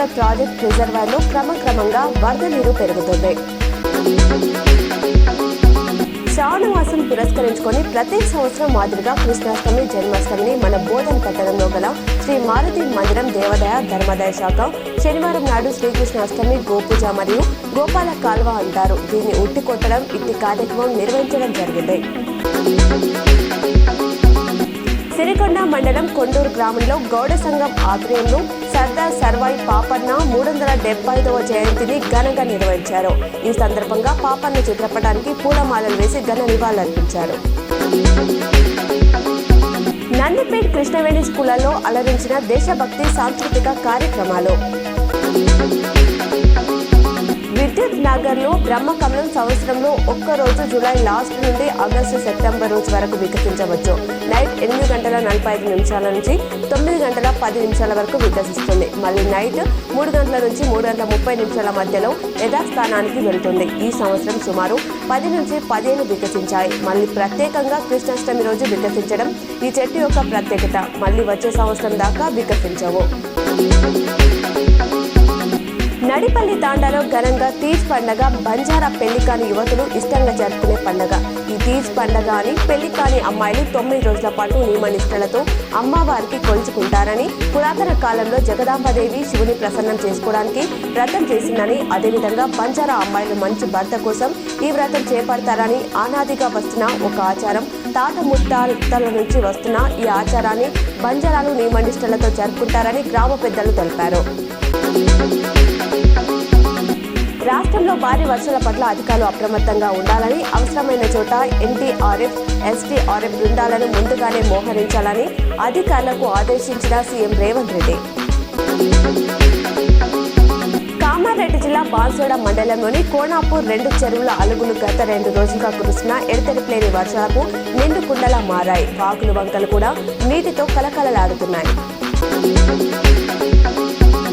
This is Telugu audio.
సాగర్ ప్రాజెక్ట్ రిజర్వాయర్లో క్రమక్రమంగా వరద నీరు పెరుగుతుంది. శ్రావణ మాసం పురస్కరించుకొని ప్రతి సంవత్సరం మాదిరిగా కృష్ణాష్టమి, జన్మాష్టమిని మన బోధన్ పట్టణంలో గల శ్రీ మారుతి మందిరం దేవాదాయ ధర్మాదాయ శాఖ శనివారం నాడు శ్రీకృష్ణాష్టమి, గోపూజ మరియు గోపాల కాల్వ అంటారు. దీన్ని ఉట్టి కొట్టడం ఇట్టి కార్యక్రమం నిర్వహించడం జరిగింది. సిరికొండ మండలం కొండూరు గ్రామంలో గౌడ సంఘం ఆధ్వర్యంలో సర్దార్ సర్వాయి పాపన్న 375వ జయంతిని ఘనంగా నిర్వహించారు. ఈ సందర్భంగా పాపన్న చిత్రపటానికి పూలమాలలు వేసి ఘన నివాళులర్పించారు. నందిపేట్ కృష్ణవేణి స్కూళ్లలో అలరించిన దేశభక్తి సాంస్కృతిక కార్యక్రమాలు. విద్యుత్ నగర్లో బ్రహ్మకమలం సంవత్సరంలో ఒక్కరోజు జూలై లాస్ట్ నుండి ఆగస్టు సెప్టెంబర్ రోజు వరకు వికసించవచ్చు. నైట్ 8:45 నుంచి 9:10 వరకు వికసిస్తుంది. మళ్ళీ నైట్ 3 గంటల నుంచి 3:30 మధ్యలో యథాస్థానానికి వెళ్తుంది. ఈ సంవత్సరం సుమారు 10 నుంచి 15 వికసించాయి. మళ్ళీ ప్రత్యేకంగా కృష్ణాష్టమి రోజు వికసించడం ఈ చెట్టు యొక్క ప్రత్యేకత. మళ్ళీ వచ్చే సంవత్సరం దాకా వికసించవు. నడిపల్లి తాండాలో ఘనంగా తీజ్ పండగ బంజారా పెళ్లి కాని యువతులు ఇష్టంగా జరుపుకునే పండగ. ఈ తీజ్ పండగ అని పెళ్లి కాని అమ్మాయిలు 9 రోజుల పాటు నియమనిష్టలతో అమ్మవారికి కొలుచుకుంటారని, పురాతన కాలంలో జగదాంబదేవి శివుని ప్రసన్నం చేసుకోవడానికి వ్రతం చేసిందని, అదేవిధంగా బంజారా అమ్మాయిలు మంచి భర్త కోసం ఈ వ్రతం చేపడతారని ఆనాదిగా వస్తున్న ఒక ఆచారం. తాత ముత్తాతల నుంచి వస్తున్న ఈ ఆచారాన్ని బంజారాలు నియమనిష్టలతో జరుపుకుంటారని గ్రామ పెద్దలు తెలిపారు. రాష్ట్రంలో భారీ వర్షాల పట్ల అధికారులు అప్రమత్తంగా ఉండాలని, అవసరమైన చోట ఎన్డీఆర్ఎఫ్, ఎస్డీఆర్ఎఫ్ బృందాలను ముందుగానే మోహరించాలని అధికారులకు ఆదేశించిన సీఎం రేవంత్ రెడ్డి. కామారెడ్డి జిల్లా బాన్సోడ మండలంలోని కోనాపూర్ 2 చెరువుల అలుగులు గత 2 రోజులుగా కురుస్తున్న ఎడతెరిపిలేని వర్షాలకు నిండు కుండలా మారాయి. వాగులు వంకలు కూడా నీటితో కలకలలాడుతున్నాయి.